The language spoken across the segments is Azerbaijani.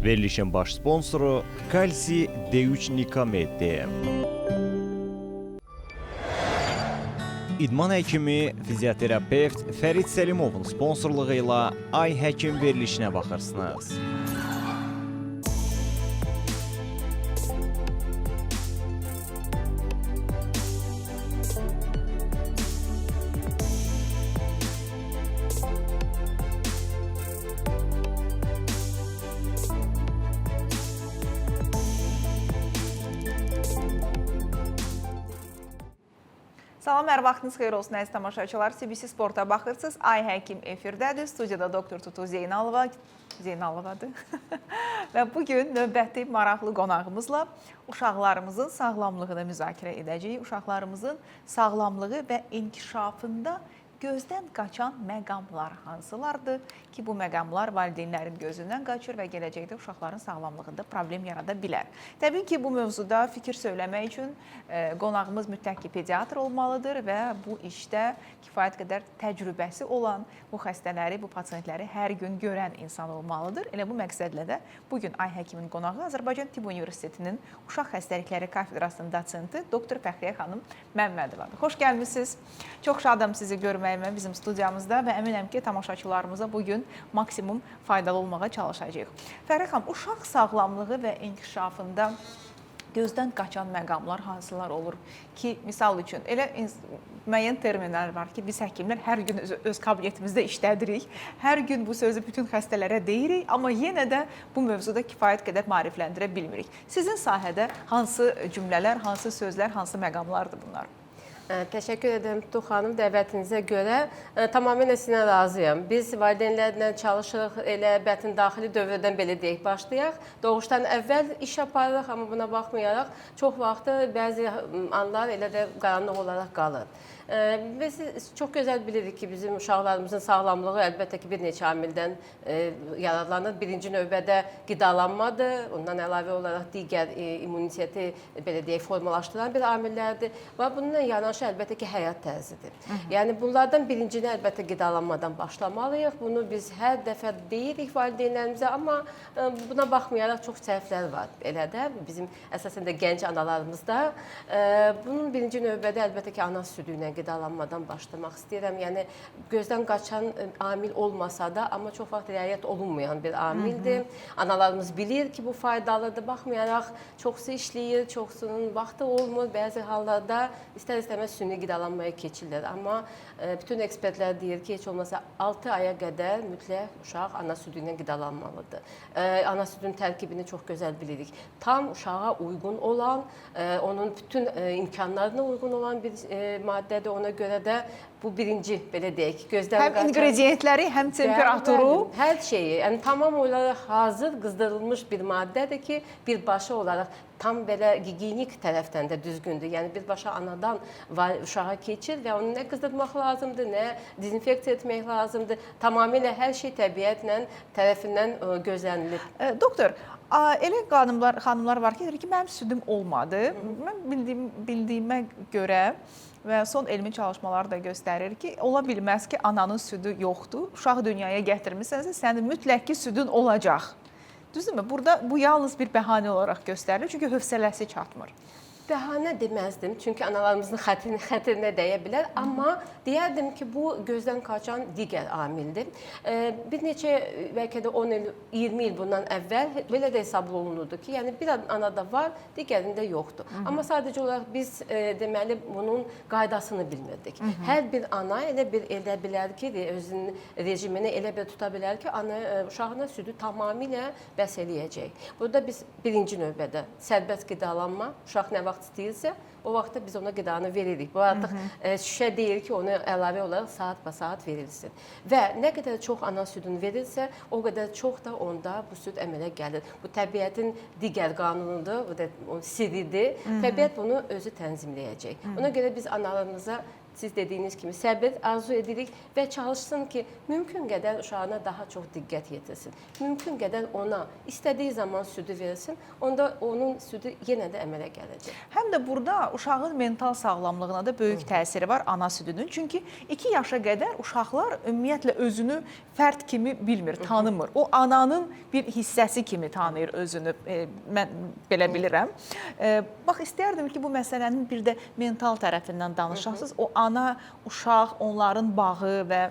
Verilişin baş sponsoru Kalsi D3 Nikamedi. İdman həkimi, fizioterapevt Fərid Səlimovun sponsorluğu ilə Ay Həkim verilişinə baxırsınız. Salam, hər vaxtınız xeyir olsun, əziz tamaşaçılar. CBC Sporta baxırsınız. Ay Həkim efirdədir. Studiyada doktor Tutu Zeynalovadır. Və bugün növbəti maraqlı qonağımızla uşaqlarımızın sağlamlığını müzakirə edəcəyik. Uşaqlarımızın sağlamlığı və inkişafında gözdən qaçan məqamlar hansılardır ki, bu məqamlar valideynlərin gözündən qaçır və gələcəkdə uşaqların sağlamlığında problem yarada bilər. Təbii ki, bu mövzuda fikir söyləmək üçün qonağımız mütləq ki, pediatr olmalıdır və bu işdə kifayət qədər təcrübəsi olan, bu xəstələri, bu pasientləri hər gün görən insan olmalıdır. Elə bu məqsədlə də bugün Ay Həkimin qonağı Azərbaycan Tibb Universitetinin Uşaq Xəstəlikləri Kafedrasının dosenti doktor Fəxriyə xanım Məmmədovadır. Xoş gəlmişsiniz. Çox şadam sizi görməyimə bizim studiyamızda və əminəm ki, tamaşaçılarımıza bugün maksimum faydalı olmağa çalışacağıq. Fəxriyə xanım, uşaq sağlamlığı və inkişafında gözdən qaçan məqamlar hansılar olur ki, misal üçün, elə müəyyən terminlər var ki, biz həkimlər hər gün öz kabinetimizdə işlədirik, hər gün bu sözü bütün xəstələrə deyirik, amma yenə də bu mövzuda kifayət qədər maarifləndirə bilmirik. Sizin sahədə hansı cümlələr, hansı sözlər, hansı məqamlardır bunlar? Təşəkkür edirəm Tutu xanım dəvətinizə görə. Tamamilə sizinlə razıyam. Biz valideynlərlə çalışırıq, elə bətin daxili dövrdən belə deyək, başlayaq. Doğuşdan əvvəl iş aparırıq, amma buna baxmayaraq çox vaxtı bəzi anlar elə də qaranlıq olaraq qalır. Biz çox gözəl bilirik ki, bizim uşaqlarımızın sağlamlığı əlbəttə ki, bir neçə amildən yararlanır. Birinci növbədə qidalanmadır, ondan əlavə olaraq digər immuniteti belə deyək, formalaşdıran bir amillərdir və bununla yanaşı əlbəttə ki, həyat tərzidir. Yəni bunlardan birincini əlbəttə qidalanmadan başlamalıyıq. Bunu biz hər dəfə deyirik valideynlərimizə, amma buna baxmayaraq çox səhvlər var. Elə də bizim əsasən də gənc analarımızda. Bunun birinci növbədə əlbəttə ki, ana südü ilə qidalanmadan başlamaq istəyirəm. Yəni, gözdən qaçan amil olmasa da, amma çox vaxt riayət olunmayan bir amildir. Analarımız bilir ki, bu faydalıdır. Baxmayaraq, çoxsu işləyir, çoxsunun vaxtı olmur. Bəzi hallarda istər-istəməz süni qidalanmaya keçirlər. Amma bütün ekspertlər deyir ki, heç olmasa 6 aya qədər mütləq uşaq ana südü ilə qidalanmalıdır. Ana südün tərkibini çox gözəl bilirik. Tam uşağa uyğun olan, onun bütün imkanlarına uyğun olan bir maddədir. Ona görə də bu birinci, belə deyək, gözdən qaçan... Həm ingrediyentləri, həm temperaturu... Hər şeyi, yəni tamam olaraq hazır, qızdırılmış bir maddədir ki, birbaşa olaraq tam belə gigiyenik tərəfdən də düzgündür. Yəni birbaşa anadan uşağa keçir və onu nə qızdırmaq lazımdır, nə dezinfeksiya etmək lazımdır. Tamamilə hər şey təbiətlə tərəfindən gözlənilir. Doktor, elə xanımlar var ki, mənim südüm olmadı. Mən bildiyimə görə və son elmi çalışmalar da göstərir ki, ola bilməz ki, ananın südü yoxdur. Uşağı dünyaya gətirmişsənsə, sənin mütləq ki, südün olacaq. Düzdürmü? Burada bu yalnız bir bəhanə olaraq göstərilir, çünki hövsələsi çatmır. Bəhanə deməzdim, çünki analarımızın xətrinə dəyə bilər, amma deyərdim ki, bu gözdən qaçan digər amildir. Bir neçə, bəlkə də 10 il, 20 il bundan əvvəl belə də hesab olunurdu ki, yəni bir anada var, digərində yoxdur. Amma sadəcə olaraq biz deməli bunun qaydasını bilmirdik. Hər bir ana elə bilər ki, özünün rejimini elə bir tuta bilər ki, uşağına südü tamamilə bəs eləyəcək. Burada biz birinci növbədə sərbəst qidalanma, uşaq nə vaxt istəyirsə, o vaxtda biz ona qidanı veririk. Bu artıq şüşə deyir ki, onu əlavə olaraq saat verilsin. Və nə qədər çox ana südün verilsə, o qədər çox da onda bu süd əmələ gəlir. Bu təbiətin digər qanunudur, sirridir. Təbiət bunu özü tənzimləyəcək. Ona görə biz analarımıza siz dediyiniz kimi səbir arzu edirik və çalışsın ki, mümkün qədər uşağına daha çox diqqət yetirsin. Mümkün qədər ona istədiyi zaman südü versin, onda onun südü yenə də əmələ gələcək. Həm də burada uşağın mental sağlamlığına da böyük təsiri var ana südünün. Çünki 2 yaşa qədər uşaqlar ümumiyyətlə özünü fərd kimi bilmir, tanımır. O ananın bir hissəsi kimi tanıyır özünü. Mən belə bilirəm. Bax, istərdim ki, bu məsələnin bir də mental tərəfindən danışasınız. O ana, uşaq, onların bağı və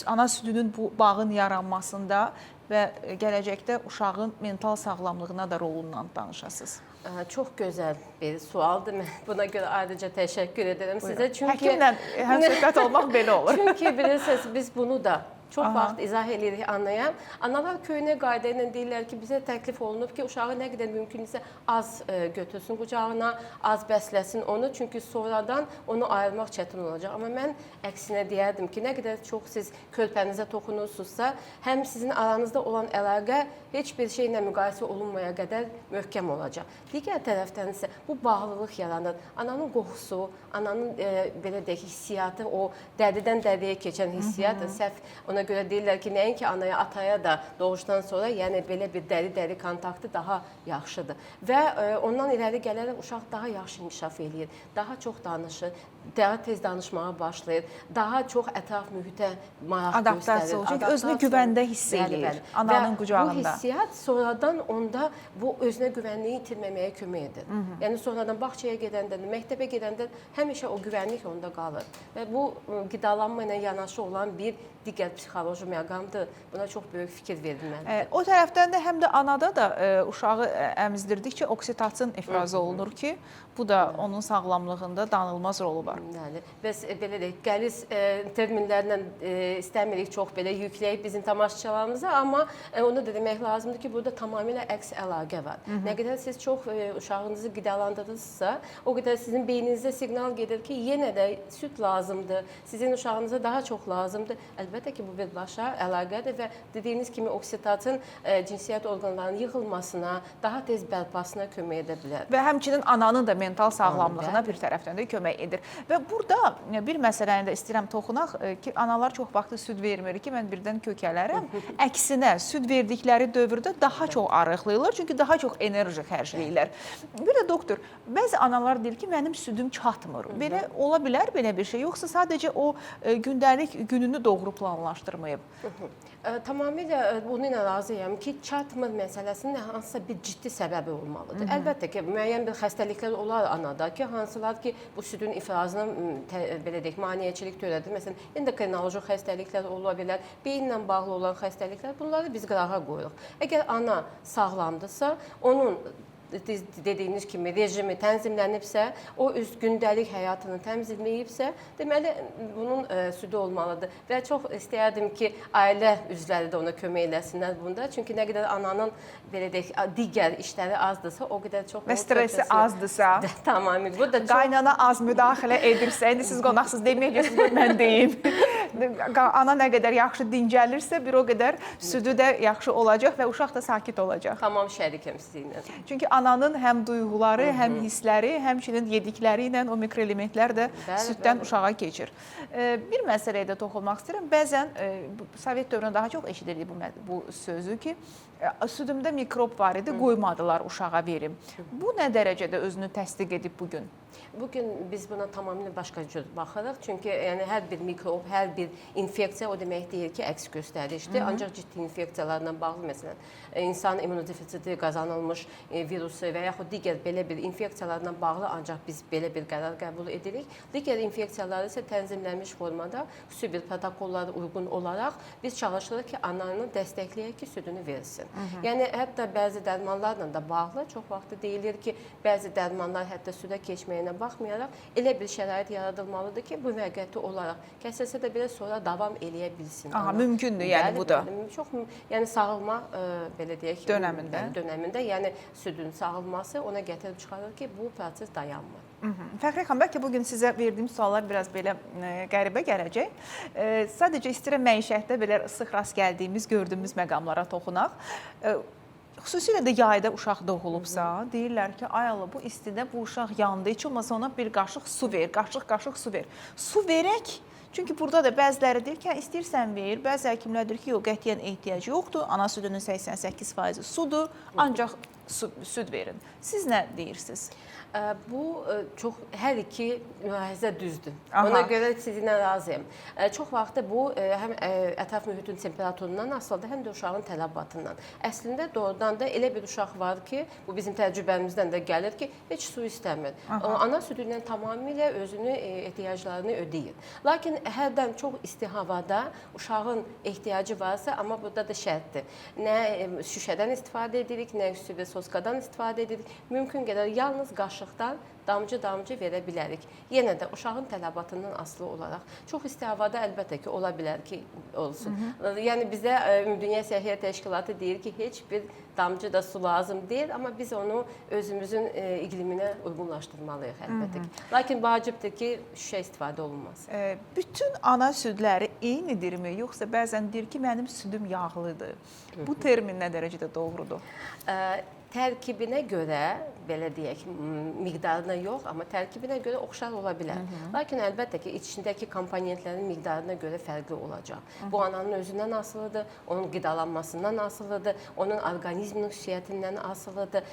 ana südünün bu bağın yaranmasında və gələcəkdə uşağın mental sağlamlığına da rolundan danışasınız. Çox gözəl bir sualdır. Mən buna görə ayrıca təşəkkür edirəm sizə. Çünki həkimlə həmsöhbət olmaq belə olur. Çünki bilirsiniz, biz bunu da çox vaxt izah edirik anaya. Analar köyünə qayda ilə deyirlər ki, bizə təklif olunub ki, uşağı nə qədər mümkünsə az götürsün qucağına, az bəsləsin onu. Çünki sonradan onu ayırmaq çətin olacaq. Amma mən əksinə deyərdim ki, nə qədər çox siz körpənizə toxunursunuzsa, həm sizin aranızda olan əlaqə heç bir şeylə müqayisə olunmaya qədər möhkəm olacaq. Digər tərəfdən isə bu bağlılıq yaranır. Ananın qoxusu, ananın belə deyək, hissiyatı, o dəridən dəriyə keçən hissiyat, səhv ona görə deyirlər ki, nəinki anaya, ataya da doğuşdan sonra, yəni belə bir dəri-dəri kontaktı daha yaxşıdır. Və ondan irəli gələrək uşaq daha yaxşı inkişaf eləyir, daha çox danışır, daha tez danışmağa başlayır, daha çox ətraf mühitə maraq adaptasiya göstərir. Çünki özünü güvəndə hiss eləyir ananın qucağında. Və bu hissiyat sonradan onda bu özünə güvənliyi itirməməyə kömək edir. Yəni sonradan bağçaya gedəndə, məktəbə gedəndə həmişə o güvənlik onda qalır. Və bu qidalanma ilə yanaşı olan bir digər psixoloji məqamdır. Buna çox böyük fikir verilməlidir. O tərəfdən də həm də anada da uşağı əmizdirdikcə oksitosin ifraz olunur ki, bu da onun sağlamlığında danılmaz rolu var. Bəli. Bəs belə deyək, qəliz terminlərlə istəmirik çox belə yükləyib bizim tamaşaçılarımıza, amma onu da demək lazımdır ki, burada tamamilə əks əlaqə var. Nə qədər siz çox uşağınızı qidalandırırsınızsa, o qədər sizin beyninizə siqnal gedir ki, yenə də süd lazımdır, sizin uşağınıza daha çox lazımdır. Əlbəttə ki, bu birbaşa əlaqədir və dediyiniz kimi oksitosin cinsiyyət orqanlarının yığılmasına, daha tez bərpasına kömək edə bilər. Və həmçinin ananın da mental sağlamlığına bir tərəfdən də kömək edir. Və burada bir məsələni də istəyirəm toxunaq ki, analar çox vaxt süd vermir ki, mən birdən kökələrəm. Əksinə, süd verdikləri dövrdə daha çox arıqlayırlar, çünki daha çox enerji xərcləyirlər. Bir də doktor, bəzi analar deyir ki, mənim südüm çatmır. Belə ola bilər belə bir şey, yoxsa sadəcə o gündəlik gününü doğru planlaşdırmayıb? Tamamilə bununla razıyam ki, çatmır məsələsinin hansısa bir ciddi səbəbi olmalıdır. Əlbəttə ki, müəyyən bir xəstəliklər olar anada ki, hansılar ki, bu südün ifrazına belə deyək, maneəçilik törədir. Məsələn, endokrinoloji xəstəliklər ola bilər, beyinlə bağlı olan xəstəliklər, bunları biz qırağa qoyuruq. Əgər ana sağlamdırsa, onun dediyiniz kimi rejimi tənzimlənibsə, o öz gündəlik həyatını tənzimləyibsə, deməli bunun südü olmalıdır. Və çox istəyərdim ki, ailə üzvləri də ona kömək eləsinlər bunda. Çünki nə qədər ananın belə deyək, digər işləri azdırsa, o qədər çox və stressi azdırsa, tamamilə. Bu da çox qaynana az müdaxilə edirsə, indi siz qonaqsınız deməyəcəksiniz, mən deyim. Ana nə qədər yaxşı dincəlirsə, bir o qədər südü də yaxşı olacaq və uşaq da sakit olacaq. Tamam şərikəm sizinlə. Çünki ananın həm duyğuları, həm hissləri, həmçinin yedikləri ilə o mikroelementlər də süddən uşağa keçir. Bir məsələyə də toxunmaq istəyirəm. Bəzən Sovet dövründə daha çox eşidildi bu sözü ki, südümdə mikrob var idi, qoymadılar uşağa verim. Bu nə dərəcədə özünü təsdiq edib bugün? Bugün biz buna tamamilə başqa cür baxırıq. Çünki yəni hər bir mikrob, hər bir infeksiya o demək deyil ki, əks göstərişdir. Ancaq ciddi infeksiyalarla bağlı, məsələn, insan immunodefisiti qazanılmış virusu və yaxud digər belə bir infeksiyalarla bağlı ancaq biz belə bir qərar qəbul edirik. Digər infeksiyaları isə tənzimlənmiş formada xüsusi bir protokollara uyğun olaraq biz çalışırıq ki, ananı dəstəkləyək ki, südünü versin. Yəni hətta bəzi dərmanlarla da bağlı çox vaxt deyilir ki, bəzi dərmanlar hətta südə keçməyinə baxmayaraq elə bir şərait yaradılmalıdır ki, bu müvəqqəti olaraq kəsilsə də belə sonra davam eləyə bilsin. Mümkündür, yəni bu da. Çox, yəni sağalma belə deyək dönəmində, yəni südün sağalması ona gətirib çıxarır ki, bu proses dayanmır. Fəxriyə xanım, bəlkə bugün sizə verdiyim suallar biraz belə qəribə gələcək. Sadəcə istəyirəm məişətdə belə sıx rast gəldiyimiz, gördüyümüz məqamlara toxunaq. xüsusilə də yayda uşaq doğulubsa, deyirlər ki, ay Allah, bu istidə bu uşaq yandı, heç olmasa ona bir qaşıq su ver, qaşıq su ver. Su verək. Çünki burada da bəziləri deyir ki, istəyirsən ver, bəzi həkimlər deyir ki, yox, qətiyyən ehtiyacı yoxdur, ana südünün 88% sudur, ancaq süd verin. Siz nə deyirsiniz? Bu çox hər iki mülahizə düzdür. Aha. Ona görə sizinlə razıyam. Çox vaxtı bu həm ətraf mühitin temperaturundan asılıdır, həm də uşağın tələbatından. Əslində doğrudan da elə bir uşaq var ki, bu bizim təcrübəmizdən də gəlir ki, heç su istəmir. Ana südü ilə tamamilə özünü ehtiyaclarını ödəyir. Lakin hərdən çox isti havada uşağın ehtiyacı varsa, amma burada da şərtdir. Nə şüşədən istifadə edirik, nə üstü və soskadan istifadə edirik. Mümkün qədər yalnız qaşıq damcı verə bilərik. Yenə də uşağın tələbatından asılı olaraq. Çox isti havada əlbəttə ki, ola bilər ki, olsun. Yəni bizə Ümumdünya Səhiyyə Təşkilatı deyir ki, heç bir damcı da su lazım deyil, amma biz onu özümüzün iqliminə uyğunlaşdırmalıyıq əlbəttə ki. Lakin vacibdir ki, şüşə istifadə olunmaz. Bütün ana südləri eynidirmi, yoxsa bəzən deyir ki, mənim südüm yağlıdır? Bu termin nə dərəcədə doğrudur? Tərkibinə görə, belə deyək, miqdarına yox, amma tərkibinə görə oxşar ola bilər. Lakin əlbəttə ki, içindəki komponentlərin miqdarına görə fərqli olacaq. Bu ananın özündən asılıdır, onun qidalanmasından asılıdır, onun orqanizminin xüsusiyyətindən asılıdır.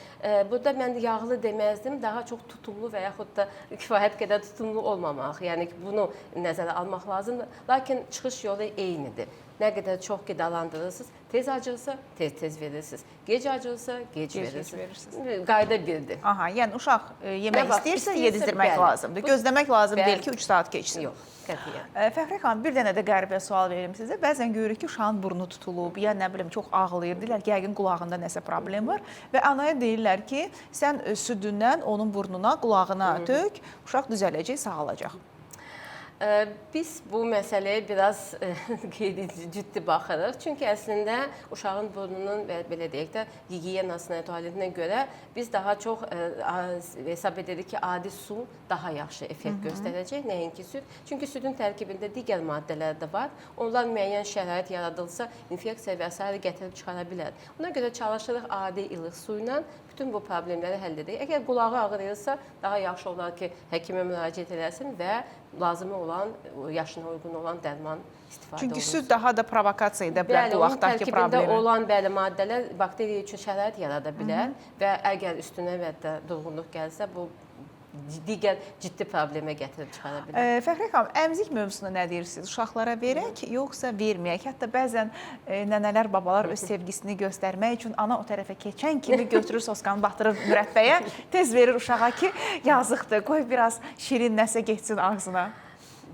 Burada mən yağlı deməzdim, daha çox tutumlu və yaxud da kifayət qədər tutumlu olmamaq. Yəni ki, bunu nəzərə almaq lazımdır. Lakin çıxış yolu eynidir. Nə qədər çox qidalandırırsınız, tez acırsa tez verirsiniz. Gec acırsa gec verirsiniz. Qayda birdir. Aha, yəni uşaq yemək istəyirsə yedizdirmək lazımdır. Gözləmək lazım deyil ki, 3 saat keçsin. Yox, qətiyyən. Fəxri xanım, bir dənə də qəribə sual verim sizə. Bəzən görürük ki, uşağın burnu tutulub, ya nə bilim çox ağlayır, deyirlər ki, yəqin qulağında nəsə problem var və anaya deyirlər ki, sən südündən onun burnuna, qulağına tök, uşaq düzələcək, sağalacaq. Biz bu məsələyə biraz ciddi baxırıq. Çünki əslində uşağın burnunun və belə deyək də gigiyenasına, tualetinə görə biz daha çox hesab edirik ki, adi su daha yaxşı effekt göstərəcək, nəinki süd. Çünki südün tərkibində digər maddələr də var. Onlar müəyyən şərait yaradılsa, infeksiya və s. gətirib çıxara bilər. Ona görə çalışırıq adi ilıq su ilə bütün bu problemləri həll edək. Əgər qulağı ağrıyırsa, daha yaxşı olar ki, həkimə müraciət eləsin və lazımı olan, yaşına uyğun olan dərman istifadə olunsun. Çünki süd daha da provokasiya edə bilər qulaqdakı problemi. Bəli, onun tərkibində olan bəli maddələr bakteriya üçün şərait yarada bilər və əgər üstünə və də durğunluq gəlsə, bu digər ciddi problemə gətirib çıxara bilər. Fəxri xanım, əmzik mövzusunda nə deyirsiniz? Uşaqlara verək, yoxsa verməyək? Hətta bəzən nənələr, babalar öz sevgisini göstərmək üçün ana o tərəfə keçən kimi götürür soskanı, batırır mürəbbəyə, tez verir uşağa ki, yazıqdır, qoy biraz şirin nəsə getsin ağzına.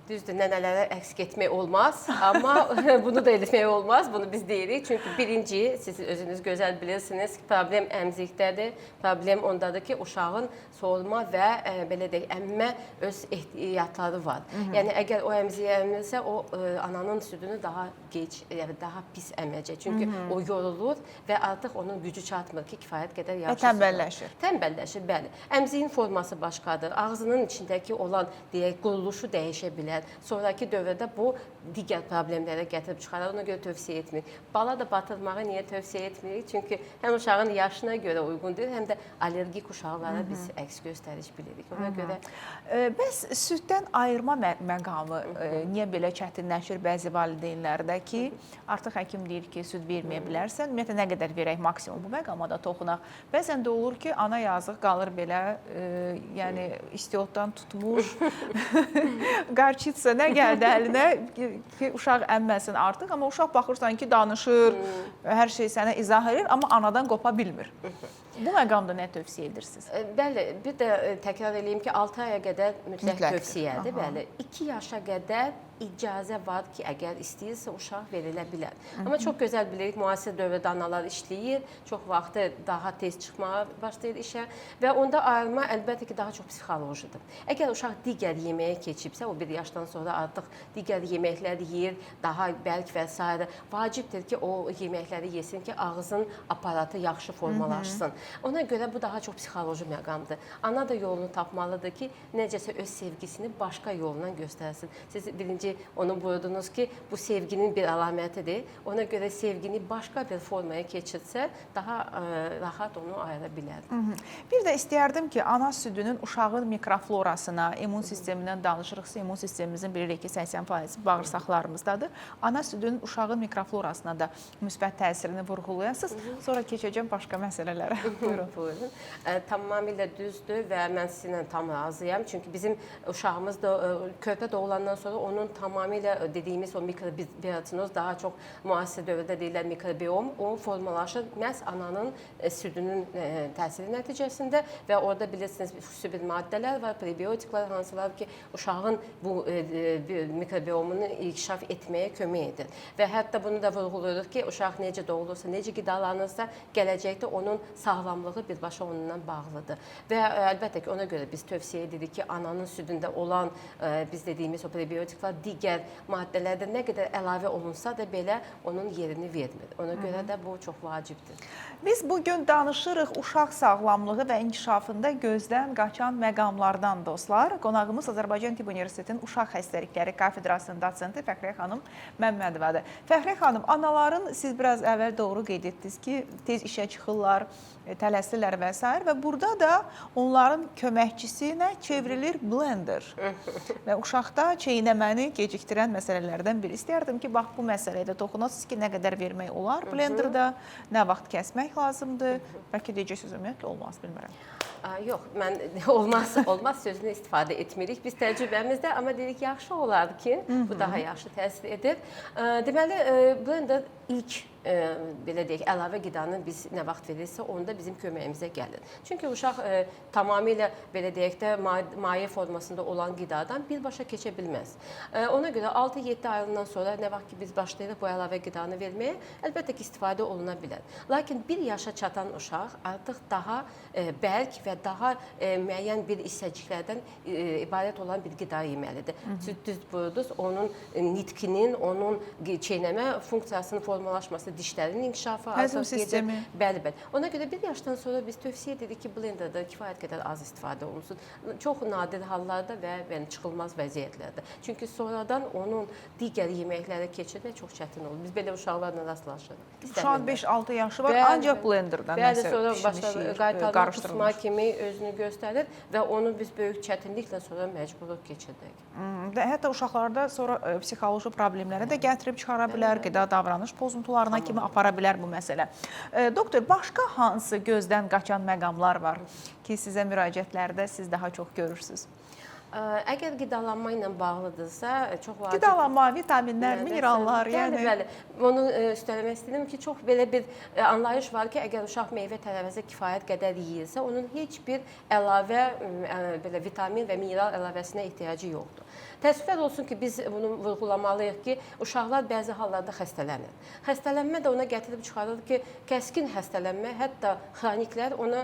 Düzdür, nənələrə əks getmək olmaz, amma bunu da etmək olmaz, bunu biz deyirik. Çünki birinci, siz özünüz gözəl bilirsiniz ki, problem əmzikdədir. Problem ondadır ki, uşağın soğulma və belə deyək, əmmə öz ehtiyatları var. Yəni, əgər o əmziyi əmirsə, o ananın südünü daha gec, yəni daha pis əməcək. Çünki o yorulur və artıq onun gücü çatmır ki, kifayət qədər yaxşı südür. Tənbəlləşir. Tənbəlləşir, bəli. Əmziyin forması başqadır. Ağzının içindəki olan, deyək, quruluşu dəyişə bilər. Sonraki dövrdə bu digər problemlərə gətirib çıxarır. Ona görə tövsiyə etmirik. Bala da batırmağı niyə tövsiyə etmirik? Çünki həm uşağın yaşına görə uyğun deyil, həm də allergik uşaqlara biz əks göstəriş bilirik. Ona görə... Bəs süddən ayırma məqamı niyə belə çətinləşir bəzi valideynlərdə ki, artıq həkim deyir ki, süd verməyə bilərsən, ümumiyyətlə nə qədər verək maksimum bu məqama da toxunaq. Bəzən də olur ki, ana yazıq qalır belə, yəni istiotdan tutmuş, qarçitsa nə gəldi əlinə ki, uşaq əmməsin artıq, amma uşaq baxırsan ki, danışır, hər şey sənə izah edir, amma anadan qopa bilmir. Bu məqamda nə tövsiyə edirsiniz? Bəli, bir də təkrar edeyim ki, 6 aya qədər mütləq tövsiyədir. Bəli, 2 yaşa qədər icazə var ki, əgər istəyirsə uşaq verilə bilər. Amma çox gözəl bilirik, müasir dövrdə analar işləyir, çox vaxtı daha tez çıxmağa başlayır işə və onda ayırma əlbəttə ki, daha çox psixolojidir. Əgər uşaq digər yeməyə keçibsə, o 1 yaşdan sonra artıq digər yeməklər yeyir, daha bərk və s. vacibdir ki, o yeməkləri yesin ki, ağzın aparatı yaxşı formalaşsın. Ona görə bu daha çox psixoloji məqamdır. Ana da yolunu tapmalıdır ki, necəsə öz sevgisini başqa yolla göstərsin. Siz birinci onu buyurdunuz ki, bu sevginin bir əlamətidir. Ona görə sevgini başqa bir formaya keçirsə, daha rahat onu ayıra bilər. Bir də istəyərdim ki, ana südünün uşağın mikroflorasına, immun sistemindən danışırıqsa, immun sistemimizin bilirik ki, 80% bağırsaqlarımızdadır. Ana südünün uşağın mikroflorasına da müsbət təsirini vurğulayasınız. Sonra keçəcəm başqa məsələlərə. Buyurun. Buyurun. Tamamilə düzdür və mən sizinlə tam razıyam. Çünki bizim uşağımız da körpə doğulandan sonra onun tamamilə dediyimiz o mikrobiotoz daha çox müasir dövrdə deyilən mikrobiom, o formalaşır məhz ananın südünün təsiri nəticəsində və orada bilirsiniz xüsusi bir maddələr var, prebiotiklər hansılar ki, uşağın bu mikrobiomunu inkişaf etməyə kömək edir. Və hətta bunu da vurğuluyoruz ki, uşaq necə doğulursa, necə qidalanırsa, gələcəkdə onun sağlamlığı birbaşa onunla bağlıdır. Və əlbəttə ki, ona görə biz tövsiyə edirik ki, ananın südündə olan biz dediyimiz o prebiotiklər digər maddələrdə nə qədər əlavə olunsa da belə onun yerini vermir. Ona görə də bu çox vacibdir. Biz bugün danışırıq uşaq sağlamlığı və inkişafında gözdən qaçan məqamlardan dostlar. Qonağımız Azərbaycan Tibb Universitetinin Uşaq Xəstəlikləri Kafedrasının dosenti Fəxriyə xanım Məmmədovadır. Fəxriyə xanım, anaların siz biraz əvvəl doğru qeyd etdiniz ki, tez işə çıxırlar, tələsirlər və s. və burada da onların köməkçisinə çevrilir blender. Və uşaqda çeynəməni gecikdirən məsələlərdən biri. İstəyərdim ki, bax bu məsələyə də toxunasınız ki, nə qədər vermək olar blenderda, nə vaxt kəsmək lazımdır. Bəlkə deyəcəksiniz, ümumiyyətlə olmaz, bilmirəm. Yox, mən olmaz sözünü istifadə etmirik. Biz təcrübəmizdə, amma dedik, yaxşı olardı ki, bu daha yaxşı təsir edir. Deməli, blender ilk belə deyək, əlavə qidanı biz nə vaxt verirsə, onda bizim köməyimizə gəlir. Çünki uşaq tamamilə belə deyək də maye formasında olan qidadan birbaşa keçə bilməz. Ona görə 6-7 aylığından sonra nə vaxt ki biz başlayırıq bu əlavə qidanı verməyə, əlbəttə ki istifadə oluna bilər. Lakin 1 yaşa çatan uşaq artıq daha bərk və daha müəyyən bir hissəciklərdən ibarət olan bir qida yeməlidir. Düz buyurdunuz, onun nitkinin, onun çeynəmə funksiyasının formalaşması, dişlərin inkişafı, həzm sistemi. Bəli. Ona görə 1 yaşdan sonra biz tövsiyə edirik ki, blenderda kifayət qədər az istifadə olunsun. Çox nadir hallarda və çıxılmaz vəziyyətlərdə. Çünki sonradan onun digər yeməklərə keçirmək çox çətin olur. Biz belə uşaqlarla rastlaşırıq. Uşağın 5-6 yaşı var, ancaq blenderda nəsə pişmişik, qaytarma kimi özünü göstərir və onu biz böyük çətinliklə sonra məcburuq keçirdik. Hətta uşaqlarda sonra psixoloji problemlərə də gətirib çıxara bilər, qida davranış pozuntularına kimi apara bilər bu məsələ. Doktor, başqa hansı gözdən qaçan məqamlar var ki, sizə müraciətlərdə siz daha çox görürsünüz? Əgər qidalanma ilə bağlıdırsa, çox vacib. Qidalanma, vitaminlər, minerallar, yəni. Bəli. Onu üstələmək istəyirəm ki, çox belə bir anlayış var ki, əgər uşaq meyvə tərəvəzə kifayət qədər yeyirsə, onun heç bir əlavə belə vitamin və mineral əlavəsinə ehtiyacı yoxdur. Təəssüflər olsun ki, biz bunu vurğulamalıyıq ki, uşaqlar bəzi hallarda xəstələnir. Xəstələnmə də ona gətirib çıxarır ki, kəskin xəstələnmə, hətta xroniklər ona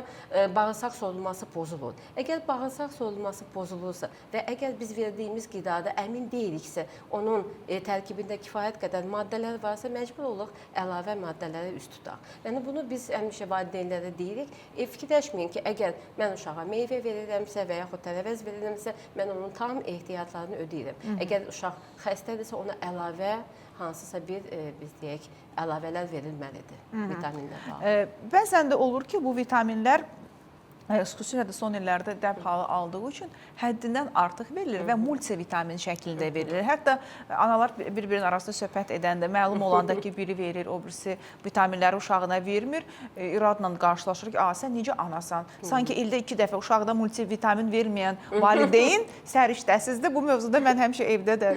bağırsaq sorulması pozulur. Əgər bağırsaq sorulması pozulursa və əgər biz verdiyimiz qidada əmin deyiriksə, onun tərkibində kifayət qədər maddələr varsa, məcbur oluq əlavə maddələrə üst tutaq. Yəni, bunu biz həmişə valideynlərə deyirik. Fikirləşməyin ki, əgər mən uşağa meyvə verirəmsə və yaxud tərəvəz verirəmsə, mən onun tam ehtiyatlarını ödəyirəm. Əgər uşaq xəstədirsə, ona əlavə hansısa bir, biz deyək, əlavələr verilməlidir, vitaminlər bağlı. Bəzən də olur ki, bu vitaminlər xüsusilə də son illərdə dəb halı aldığı üçün həddindən artıq verilir və multivitamin şəklində verilir. Hətta analar bir-birinin arasında söhbət edəndə məlum olanda ki, biri verir, o birisi vitaminləri uşağına vermir. İradla qarşılaşır ki, sən necə anasan? Sanki ildə 2 dəfə uşaqda multivitamin verməyən valideyn səriştəsizdir. Bu mövzuda mən həmişə evdə də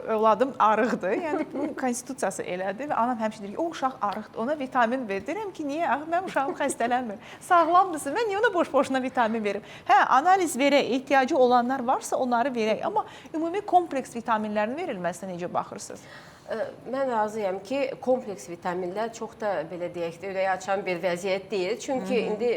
övladım arıqdır. Yəni, bu konstitusiyası elədir və anam həmişə deyir ki, o uşaq arıqdır, ona vitamin ver. Deyirəm ki, niyə? Mənim uşağım xəstələnmir. Sağlamdısın. Mən niyə ona boş-boşuna vitamin verim? Analiz verək, ehtiyacı olanlar varsa onları verək. Amma ümumi kompleks vitaminlərin verilməsinə necə baxırsınız? Mən razıyam ki, kompleks vitaminlər çox da belə deyək də ürəyi açan bir vəziyyət deyil. Çünki indi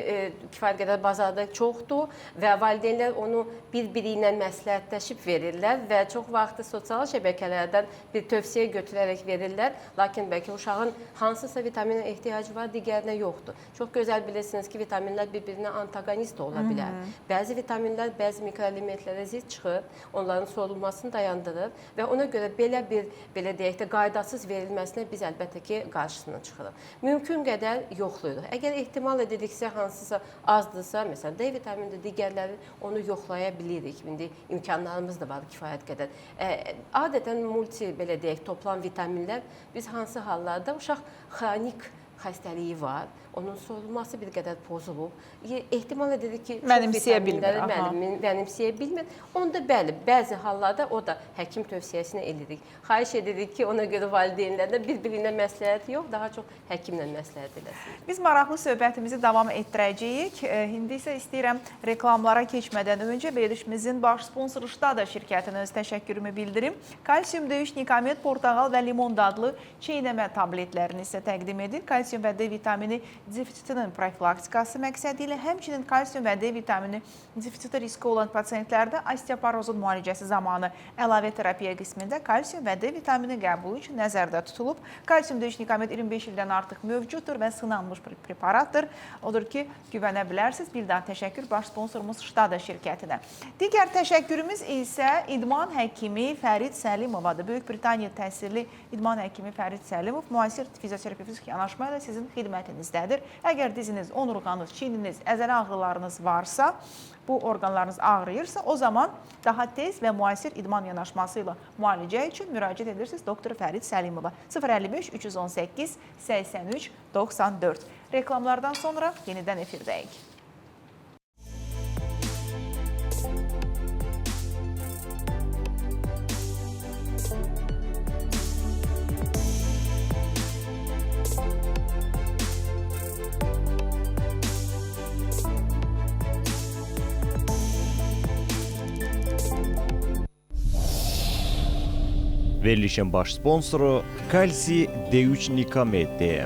kifayət qədər bazarda çoxdur və valideynlər onu bir-biri ilə məsləhətləşib verirlər və çox vaxtı sosial şəbəkələrdən bir tövsiyə götürərək verirlər. Lakin bəlkə uşağın hansısa vitaminə ehtiyacı var, digərinə yoxdur. Çox gözəl bilirsiniz ki, vitaminlər bir-birinə antagonist ola bilər. Bəzi vitaminlər bəzi mikroelementlərə zidd çıxır, onların sorulmasını dayandırır və ona görə belə deyək də qaydasız verilməsinə biz əlbəttə ki, qarşısına çıxırıq. Mümkün qədər yoxlayırıq. Əgər ehtimal edildiksə, hansısa azdırsa, məsələn, D vitaminidir, digərləri onu yoxlaya bilirik. İndi imkanlarımız da var kifayət qədər. Adətən belə deyək, toplam vitaminlər biz hansı hallarda uşaq xronik xəstəliyi var, onun sorulması bir qədər pozulub. Ehtimal edilir ki, mənimsəyə bilmir. Onda bəli, bəzi hallarda o da həkim tövsiyəsinə edirik. Xahiş edirik ki, ona görə valideynlərlə bir-birinə məsləhət yox, daha çox həkimlə məsləhət eləsin. Biz maraqlı söhbətimizi davam etdirəcəyik. İndi isə istəyirəm reklamlara keçmədən öncə verilişimizin baş sponsoru Ştada şirkətinə öz təşəkkürümü bildirim. Kalsium D3 Nikamet, portağal və limon dadlı çeynəmə tabletlərini isə təqdim edir. Kalsium və D vitamini defisitinin profilaktikası məqsədi ilə, həmçinin kalsium və D vitamini defisiti riski olan pasientlərdə osteoporozun müalicəsi zamanı əlavə terapiya qismində kalsium və D vitamini qəbulu üçün nəzərdə tutulub. Kalsium D3 Nikamet 25 ildən artıq mövcuddur və sınanmış bir preparatdır. Odur ki, güvənə bilərsiniz. Bir daha təşəkkür baş sponsorumuz Ştada şirkətinə. Digər təşəkkürümüz isə idman həkimi Fərid Səlimovadır. Böyük Britaniya təhsilli idman həkimi Fərid Səlimov müasir fizioterapevtik yanaşma ilə sizin xidmətinizdədir. Əgər diziniz, onurğanız, çiyniniz, əzələ ağrılarınız varsa, bu orqanlarınız ağrıyırsa, o zaman daha tez və müasir idman yanaşması ilə müalicə üçün müraciət edirsiniz Dr. Fərid Səlimova 055 318 83 94. Reklamlardan sonra yenidən efirdəyik. Verilişin baş sponsoru Kalsi D3 Nikametdir.